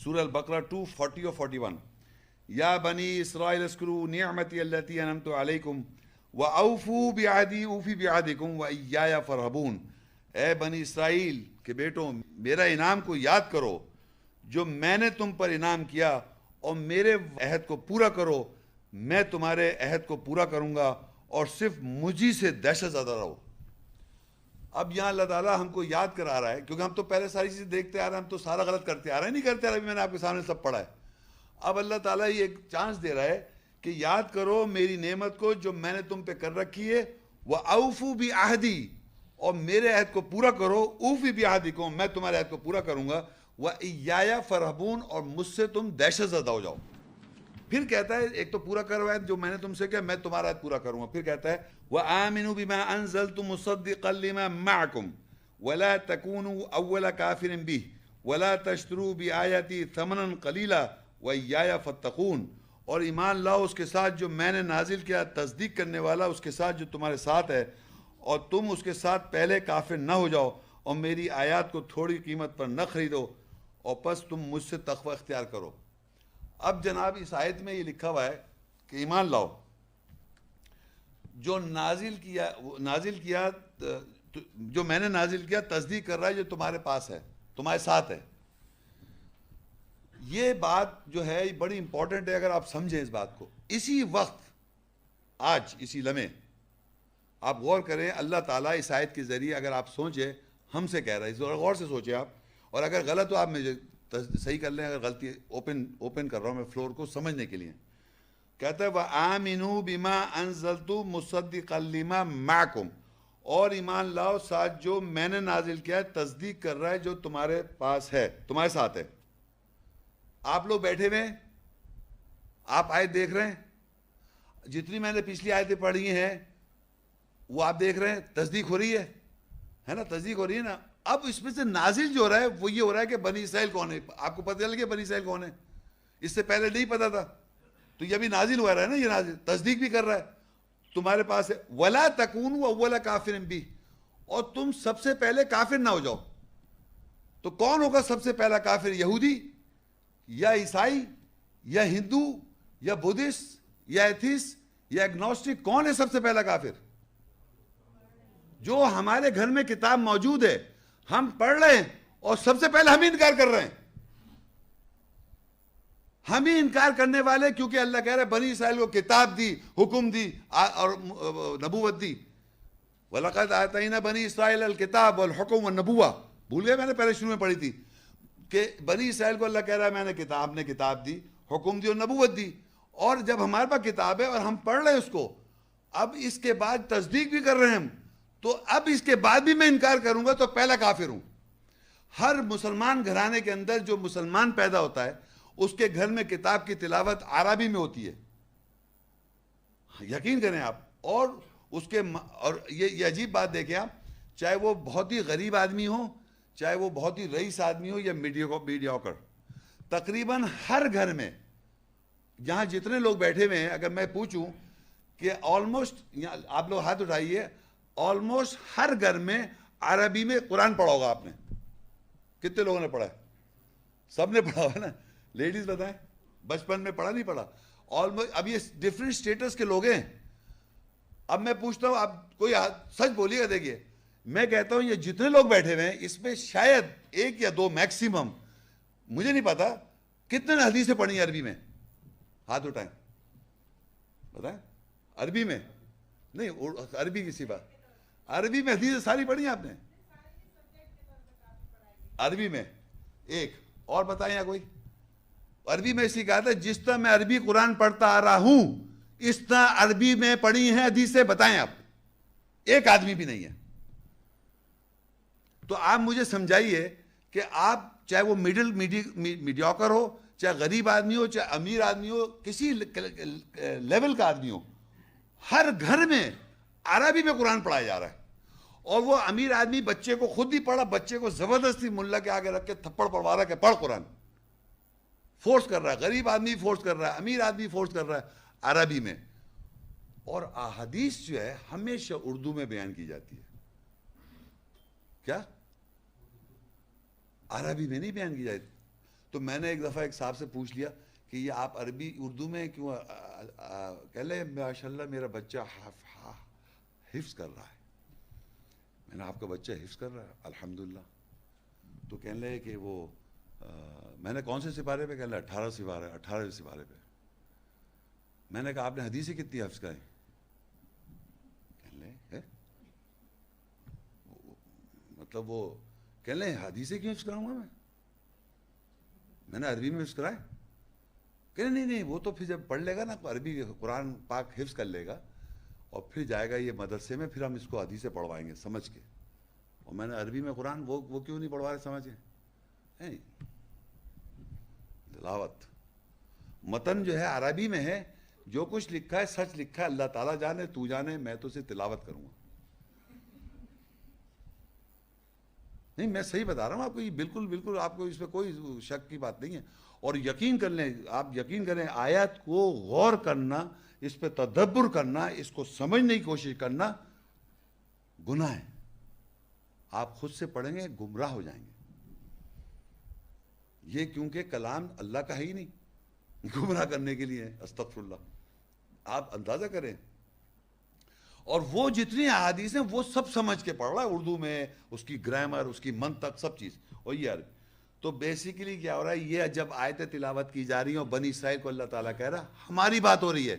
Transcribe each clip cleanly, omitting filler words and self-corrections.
سورہ البقرہ 240 اور 41. یا بنی اسرائیل اذکروا نعمتی التی انعمت علیکم واوفوا بعہدی اوفی بعہدکم وایای فارہبون. اے بنی اسرائیل کے بیٹوں، میرا انعام کو یاد کرو جو میں نے تم پر انعام کیا، اور میرے عہد کو پورا کرو، میں تمہارے عہد کو پورا کروں گا، اور صرف مجھی سے دہشت زدہ رہو. اب یہاں اللہ تعالیٰ ہم کو یاد کرا رہا ہے، کیونکہ ہم تو پہلے ساری چیزیں دیکھتے آ رہے ہیں، ہم تو سارا غلط کرتے آ رہے ہیں، نہیں کرتے آ رہے، ابھی میں نے آپ کے سامنے سب پڑھا ہے. اب اللہ تعالیٰ یہ ایک چانس دے رہا ہے کہ یاد کرو میری نعمت کو جو میں نے تم پہ کر رکھی ہے. وَأَوْفُوا بِعَہْدِي، اور میرے عہد کو پورا کرو. اوفی بعہدکم، میں تمہارے عہد کو پورا کروں گا. وَإِيَّايَ فَارْهَبُونَ، اور مجھ سے تم دہشت زدہ ہو جاؤ. پھر کہتا ہے ایک تو پورا کرو عہد جو میں نے تم سے کیا، میں تمہارا عہد پورا کروں گا. پھر کہتا ہے وَآمِنُوا بِمَا أَنزَلْتُ مُصَدِّقًا لِمَا مَعَكُمْ وَلَا تَكُونُوا أَوَّلَ كَافِرٍ بِهِ وَلَا تَشْتَرُوا بِآيَاتِي ثَمَنًا قَلِيلًا وَإِيَّايَ فَاتَّقُونِ. اور ایمان لاؤ اس کے ساتھ جو میں نے نازل کیا، تصدیق کرنے والا اس کے ساتھ جو تمہارے ساتھ ہے، اور تم اس کے ساتھ پہلے کافر نہ ہو جاؤ، اور میری آیات کو تھوڑی قیمت پر نہ خریدو، اور پس تم مجھ سے تقوی اختیار کرو. اب جناب اس آیت میں یہ لکھا ہوا ہے کہ ایمان لاؤ، جو نازل کیا جو میں نے نازل کیا تصدیق کر رہا ہے جو تمہارے پاس ہے، تمہارے ساتھ ہے. یہ بات جو ہے یہ بڑی امپورٹنٹ ہے اگر آپ سمجھیں اس بات کو. اسی وقت آج اسی لمحے آپ غور کریں، اللہ تعالیٰ اس آیت کے ذریعے اگر آپ سوچیں ہم سے کہہ رہا ہے، اس غور سے سوچیں آپ، اور اگر غلط ہو آپ مجھے صحیح کر لیں، اگر غلطی اوپن کر رہا ہوں میں فلور کو سمجھنے کے لیے. کہتا ہے وَآمِنُوا بِمَا أَنزَلْتُ مُصَدِّقًا لِمَا مَعَكُمْ، اور ایمان لاؤ ساتھ جو میں نے نازل کیا ہے تصدیق کر رہا ہے جو تمہارے پاس ہے، تمہارے ساتھ ہے. آپ لوگ بیٹھے ہوئے ہیں، آپ آیت دیکھ رہے ہیں، جتنی میں نے پچھلی آیتیں پڑھی ہیں وہ آپ دیکھ رہے ہیں، تصدیق ہو رہی ہے نا، تصدیق ہو رہی ہے نا. اب اس میں سے نازل جو ہو رہا ہے وہ یہ ہو رہا ہے کہ بنی اسرائیل کون ہے. آپ کو پتہ چل گیا بنی اسرائیل کون ہے؟ اس سے پہلے نہیں پتا تھا، تو یہ بھی نازل ہوا رہا ہے نا، یہ نازل تصدیق بھی کر رہا ہے تمہارے پاس ہے. وَلَا تَكُونُوا أَوَّلَ كَافِرٍ بِهِ، اور تم سب سے پہلے کافر نہ ہو جاؤ. تو کون ہوگا سب سے پہلا کافر؟ یہودی یا عیسائی یا ہندو یا بدھسٹ یا ایتھیسٹ یا ایگنوسٹک؟ کون ہے سب سے پہلا کافر؟ جو ہمارے گھر میں کتاب موجود ہے، ہم پڑھ رہے ہیں، اور سب سے پہلے ہم ہی انکار کر رہے ہیں. ہم ہی انکار کرنے والے، کیونکہ اللہ کہہ رہا ہے بنی اسرائیل کو کتاب دی، حکم دی اور نبوت دی. وَلَقَدْ آتَيْنَا بَنِي إِسْرَائِيلَ الْكِتَابَ وَالْحُكْمَ وَالنَّبُوَّةَ. بھول گئے؟ میں نے پہلے شروع میں پڑھی تھی کہ بنی اسرائیل کو اللہ کہہ رہا ہے میں نے کتاب دی، حکم دی اور نبوت دی. اور جب ہمارے پاس کتاب ہے اور ہم پڑھ رہے ہیں اس کو، اب اس کے بعد تصدیق بھی کر رہے ہیں ہم، تو اب اس کے بعد بھی میں انکار کروں گا تو پہلا کافر ہوں. ہر مسلمان گھرانے کے اندر جو مسلمان پیدا ہوتا ہے اس کے گھر میں کتاب کی تلاوت عربی میں ہوتی ہے، یقین کریں آپ. اور اس کے اور یہ عجیب بات دیکھیں آپ، چاہے وہ بہت ہی غریب آدمی ہو، چاہے وہ بہت ہی رئیس آدمی ہو یا میڈیوکر، تقریباً ہر گھر میں جہاں جتنے لوگ بیٹھے ہوئے ہیں، اگر میں پوچھوں کہ آلموسٹ، آپ لوگ ہاتھ اٹھائیے، آلموسٹ ہر گھر میں عربی میں قرآن پڑھا ہوگا آپ نے. کتنے لوگوں نے پڑھا ہے؟ سب نے پڑھا ہے نا. لیڈیز بتائیں، بچپن میں پڑھا نہیں پڑھا؟ آلموسٹ. اب یہ ڈفرینٹ اسٹیٹس کے لوگ ہیں. اب میں پوچھتا ہوں، آپ کوئی سچ بولیے گا. دیکھیے میں کہتا ہوں یہ جتنے لوگ بیٹھے ہوئے ہیں اس میں شاید ایک یا دو میکسیمم، مجھے نہیں پتا کتنے نے حدیثیں پڑھی عربی میں. ہاتھ اٹھائیں، بتائیں. عربی میں نہیں، عربی کی سی بات، عربی میں حدیثیں ساری پڑھی ہیں آپ نے عربی میں؟ ایک اور بتائیں یا کوئی عربی میں اسی کہا تھا جس طرح میں عربی قرآن پڑھتا آ رہا ہوں اس طرح عربی میں پڑھی ہیں حدیثیں؟ بتائیں آپ. ایک آدمی بھی نہیں ہے. تو آپ مجھے سمجھائیے کہ آپ چاہے وہ میڈیوکر ہو، چاہے غریب آدمی ہو، چاہے امیر آدمی ہو، کسی لیول کا آدمی ہو، ہر گھر میں عربی میں قرآن پڑھایا جا رہا ہے. اور وہ امیر آدمی بچے کو خود بھی پڑھا، بچے کو زبردستی ملا کے آگے رکھ کے تھپڑ پڑوا رہا ہے کہ پڑھ قرآن، فورس کر رہا ہے. غریب آدمی فورس کر رہا ہے، امیر آدمی فورس کر رہا ہے عربی میں. اور احادیث جو ہے ہمیشہ اردو میں بیان کی جاتی ہے. کیا عربی میں نہیں بیان کی جاتی؟ تو میں نے ایک دفعہ ایک صاحب سے پوچھ لیا کہ یہ آپ عربی اردو میں کیوں کہہ لیں ماشاء اللہ میرا بچہ حفظ کر رہا ہے. میں نے آپ کا بچہ حفظ کر رہا ہے الحمدللہ. تو کہنے لگے کہ وہ میں نے کون سے سپارے پہ؟ کہنے لگا 18 سپارے پہ. میں نے کہا آپ نے حدیثیں کتنی حفظ کریں؟ کہنے لگے مطلب وہ کہنے لگے حدیثیں کیوں حفظ کراؤں گا میں نے عربی میں حفظ کرائے. کہنے نہیں وہ تو پھر جب پڑھ لے گا نا عربی قرآن پاک حفظ کر لے گا اور پھر جائے گا یہ مدرسے میں, پھر ہم اس کو حدیثیں پڑھوائیں گے سمجھ کے. اور میں نے عربی میں قرآن وہ کیوں نہیں پڑھوا رہے سمجھیں؟ تلاوت متن جو ہے عربی میں ہے, جو کچھ لکھا ہے سچ لکھا ہے, اللہ تعالیٰ جانے تو جانے, میں تو اسے تلاوت کروں گا. نہیں میں صحیح بتا رہا ہوں آپ کو, یہ بالکل آپ کو اس پہ کوئی شک کی بات نہیں ہے. اور یقین کر لیں, آپ یقین کریں, آیات کو غور کرنا, اس پہ تدبر کرنا, اس کو سمجھنے کی کوشش کرنا گناہ ہے. آپ خود سے پڑھیں گے گمراہ ہو جائیں گے. یہ کیونکہ کلام اللہ کا ہے ہی نہیں, گمراہ کرنے کے لیے ہے. استغفر اللہ. آپ اندازہ کریں, اور وہ جتنی احادیث ہیں وہ سب سمجھ کے پڑھ رہا ہے اردو میں, اس کی گرامر, اس کی منطق, سب چیز. اور یہ عربی. تو بیسیکلی کیا ہو رہا ہے, یہ جب آیتیں تلاوت کی جا رہی ہیں اور بنی اسرائیل کو اللہ تعالیٰ کہہ رہا, ہماری بات ہو رہی ہے.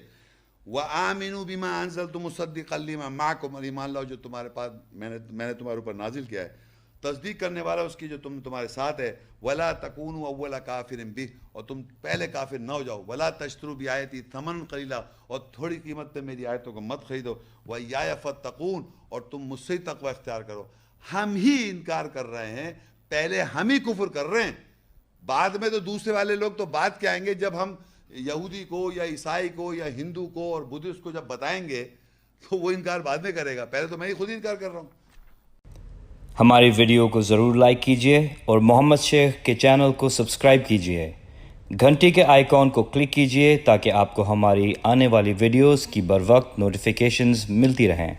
وَآمِنُوا بِمَا أَنزَلْتُ مُصَدِّقًا لِمَا مَعَكُمْ, ایمان لاؤ جو تمہارے پاس میں نے تمہارے اوپر نازل کیا ہے, تصدیق کرنے والا اس کی جو تمہارے ساتھ ہے. وَلَا تَكُونُوا أَوَّلَ كَافِرٍ بِهِ, اور تم پہلے کافر نہ ہو جاؤ. وَلَا تَشْتَرُوا بِآيَاتِي ثَمَنًا قَلِيلًا, اور تھوڑی قیمت پہ میری آیتوں کو مت خریدو. وَإِيَّايَ فَاتَّقُونِ, اور تم مجھ سے ہی تقوی اختیار کرو. ہم ہی انکار کر رہے ہیں, پہلے ہم ہی کفر کر رہے ہیں, بعد میں تو دوسرے والے لوگ تو بعد کے آئیں گے. جب ہم یہودی کو یا عیسائی کو یا ہندو کو اور بدھسٹ کو جب بتائیں گے تو وہ انکار بعد میں کرے گا, پہلے تو میں ہی خود انکار کر رہا ہوں. ہماری ویڈیو کو ضرور لائک کیجیے اور محمد شیخ کے چینل کو سبسکرائب کیجیے. گھنٹی کے آئیکن کو کلک کیجیے تاکہ آپ کو ہماری آنے والی ویڈیوز کی بر وقت نوٹیفیکیشنز ملتی رہیں.